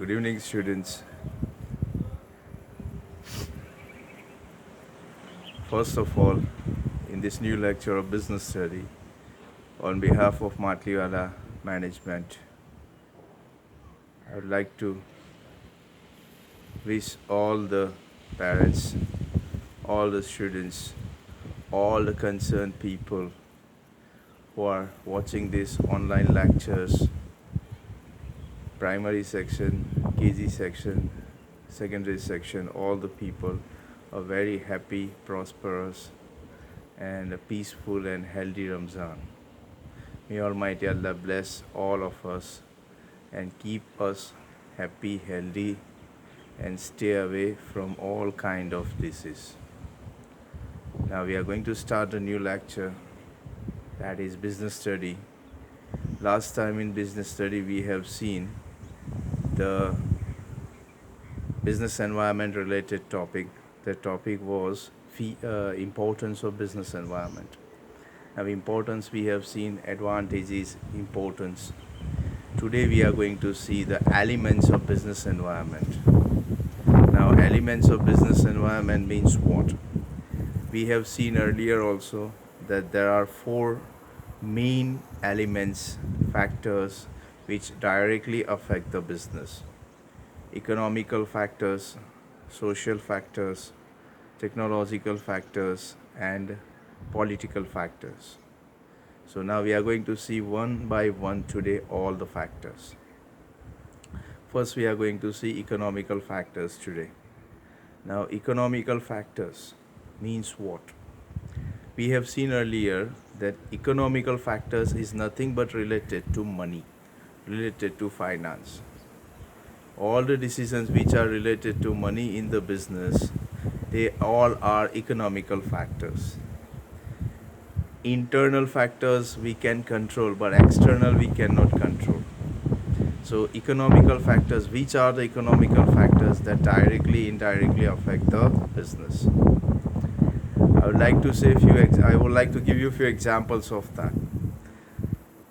Good evening, students. First of all, in this new lecture of business study, on behalf of Matliwala Management, I would like to wish all the parents, all the students, all the concerned people who are watching these online lectures, primary section, KG section, secondary section, all the people are very happy, prosperous, and a peaceful and healthy Ramzan. May Almighty Allah bless all of us and keep us happy, healthy, and stay away from all kind of disease. Now we are going to start a new lecture, that is business study. Last time in business study we have seen the business environment related topic. The topic was importance of business environment. Now importance we have seen, advantages, importance. Today we are going to see the elements of business environment. Now elements of business environment means what? We have seen earlier also that there are four main elements, factors which directly affect the business: economical factors, social factors, technological factors, and political factors. So now we are going to see one by one today all the factors. First we are going to see economical factors today. Now economical factors means what? We have seen earlier that economical factors is nothing but related to money, related to finance. All the decisions which are related to money in the business, they all are economical factors. Internal factors we can control, but external we cannot control. So economical factors, which are the economical factors that directly, indirectly affect the business? I would like to give you a few examples of that.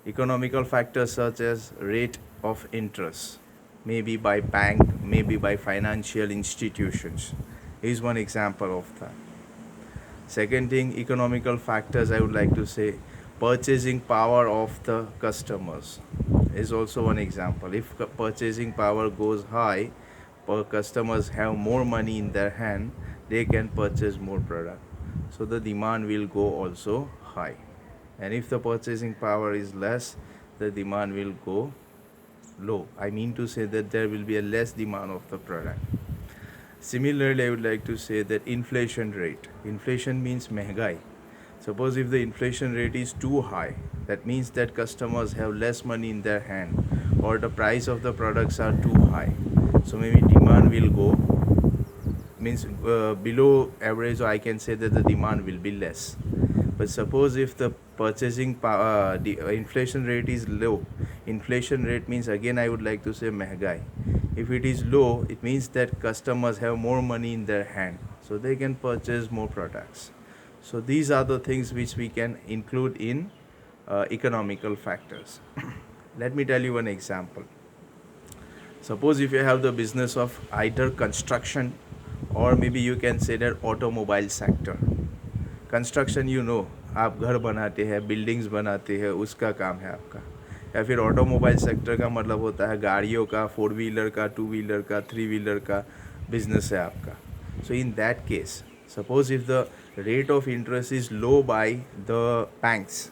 Economical factors such as rate of interest, maybe by bank, maybe by financial institutions, is one example of that. Second thing, economical factors, I would like to say, purchasing power of the customers is also one example. If purchasing power goes high, customers have more money in their hand, they can purchase more product. So the demand will go also high. And if the purchasing power is less, the demand will go low. I mean to say that there will be a less demand of the product. Similarly, I would like to say that inflation rate. Inflation means महंगाई. Suppose if the inflation rate is too high, that means that customers have less money in their hand, or the price of the products are too high. So maybe demand will go, means below average, or I can say that the demand will be less. But suppose if the purchasing power, the inflation rate is low, inflation rate means, again I would like to say, महंगाई. If it is low, it means that customers have more money in their hand, so they can purchase more products. So these are the things which we can include in economical factors. Let me tell you one example. Suppose if you have the business of either construction, or maybe you can say that automobile sector. Construction आप घर बनाते हैं, buildings बनाते हैं, उसका काम है आपका. या फिर ऑटोमोबाइल सेक्टर का मतलब होता है गाड़ियों का, 4 व्हीलर का, 2 व्हीलर का, 3 व्हीलर का बिजनेस है आपका. So in that case, suppose if the rate of interest is low by the banks.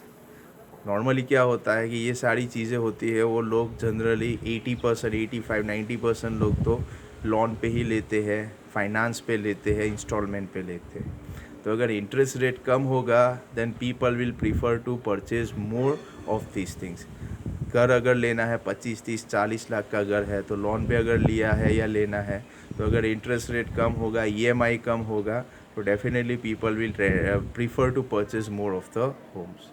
Normally क्या होता है कि ये सारी चीज़ें होती है, वो लोग जनरली 80%, 85, 90% लोग तो लोन पे ही लेते हैं, फाइनेंस पे लेते हैं, इंस्टॉलमेंट पे लेते हैं. तो अगर इंटरेस्ट रेट कम होगा, then people will prefer to purchase more of this things. घर अगर लेना है 25, 30, 40 लाख का घर है, तो लोन पे अगर लिया है या लेना है, तो अगर इंटरेस्ट रेट कम होगा, EMI कम होगा, तो definitely people will prefer to purchase more of the homes.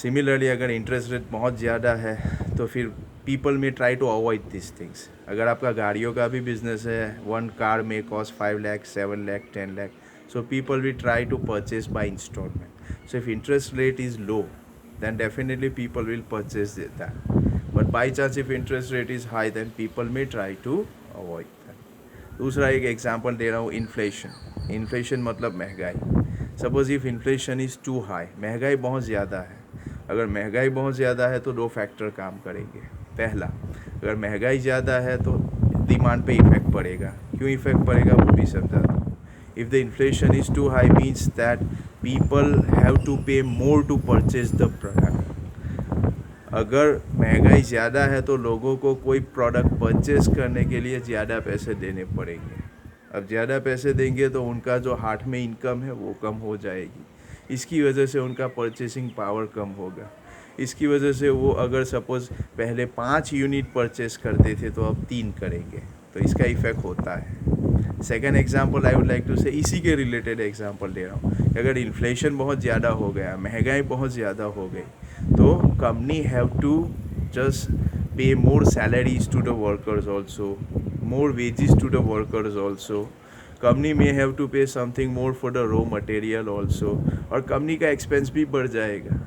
Similarly अगर इंटरेस्ट रेट बहुत ज़्यादा है, तो फिर people may try to avoid this things. अगर आपका गाड़ियों का भी बिजनेस है, 1 कार में cost 5 lakh, 7 lakh, 10 lakh, so people will try to purchase by installment. So if interest rate is low, then definitely people will purchase that. but by chance if interest rate is high then people may try to avoid that. दूसरा एक example दे रहा हूँ, inflation मतलब महंगाई. Suppose if inflation is too high, महंगाई बहुत ज़्यादा है. अगर महंगाई बहुत ज़्यादा है तो दो फैक्टर काम करेंगे. पहला, अगर महंगाई ज़्यादा है तो डिमांड पे इफेक्ट पड़ेगा. क्यों इफेक्ट पड़ेगा वो भी समझाता हूँ. If the inflation is too high means that people have to pay more to purchase the product. अगर महंगाई ज़्यादा है तो लोगों को कोई प्रोडक्ट परचेज करने के लिए ज़्यादा पैसे देने पड़ेंगे. अब ज़्यादा पैसे देंगे तो उनका जो हाथ में इनकम है वो कम हो जाएगी. इसकी वजह से उनका परचेसिंग पावर कम होगा. इसकी वजह से वो अगर सपोज़ पहले 5 यूनिट परचेस करते थे तो अब 3 करेंगे. तो इसका इफ़ेक्ट होता है. Second example I would like to say, इसी के रिलेटेड एग्जांपल दे रहा हूँ. अगर इन्फ्लेशन बहुत ज़्यादा हो गया, महंगाई बहुत ज़्यादा हो गई, तो company have to just pay more salaries to the workers also, more wages to the workers also. Company may have to pay something more for the raw material also, और कंपनी का एक्सपेंस भी बढ़ जाएगा.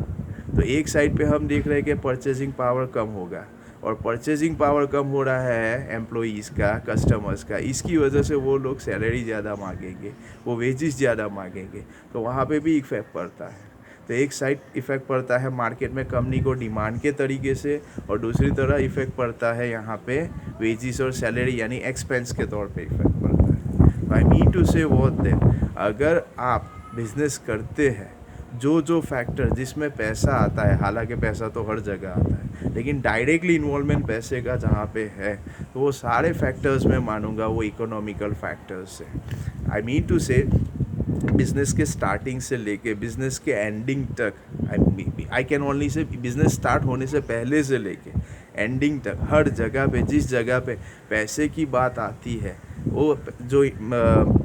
तो एक side पे हम देख रहे हैं कि परचेजिंग पावर कम होगा, और परचेजिंग पावर कम हो रहा है एम्प्लॉइज़ का, कस्टमर्स का. इसकी वजह से वो लोग सैलरी ज़्यादा मांगेंगे, वो वेजेस ज़्यादा मांगेंगे. तो वहाँ पे भी इफेक्ट पड़ता है. तो एक साइड इफ़ेक्ट पड़ता है मार्केट में कंपनी को डिमांड के तरीके से, और दूसरी तरह इफ़ेक्ट पड़ता है यहाँ पे वेजिस और सैलरी यानी एक्सपेंस के तौर पे इफ़ेक्ट पड़ता है. आई मीन टू से वो दैट अगर आप बिजनेस करते हैं, जो फैक्टर जिसमें पैसा आता है, हालांकि पैसा तो हर जगह आता है, लेकिन डायरेक्टली इन्वॉल्वमेंट पैसे का जहाँ पे है, तो वो सारे फैक्टर्स मैं मानूंगा वो इकोनॉमिकल फैक्टर्स है. आई मीन टू से बिज़नेस के स्टार्टिंग से लेके बिज़नेस के एंडिंग तक, I can only say business start होने से पहले से लेके एंडिंग तक हर जगह पे, जिस जगह पे पैसे की बात आती है, वो जो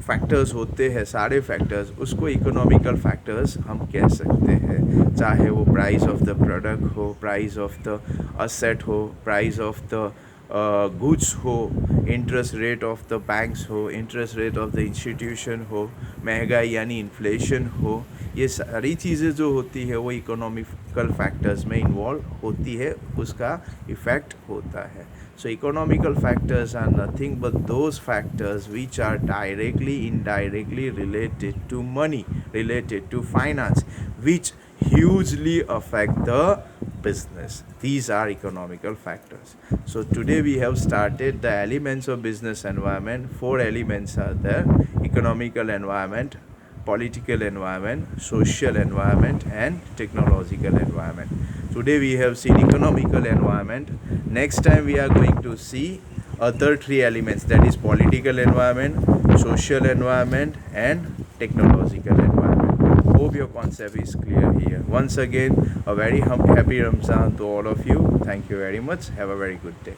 फैक्टर्स होते हैं, सारे फैक्टर्स, उसको इकोनॉमिकल फैक्टर्स हम कह सकते हैं. चाहे वो प्राइस ऑफ द प्रोडक्ट हो, प्राइस ऑफ द असेट हो, प्राइस ऑफ द गुड्स हो, interest rate of the banks हो, interest rate of the institution हो, महंगाई यानी इन्फ्लेशन हो. ये सारी चीज़ें जो होती है वो इकोनॉमिकल फैक्टर्स में इन्वॉल्व होती है, उसका इफ़ेक्ट होता है. So economical factors are nothing but those factors which are directly, indirectly related to money, related to finance, which hugely affect the business. These are economical factors. So today we have started the elements of business environment. 4 elements are there: economical environment, political environment, social environment, and technological environment. Today we have seen economical environment. Next time we are going to see other 3 elements, that is political environment, social environment, and technological environment. Hope your concept is clear here. Once again, a very happy Ramzan to all of you. Thank you very much. Have a very good day.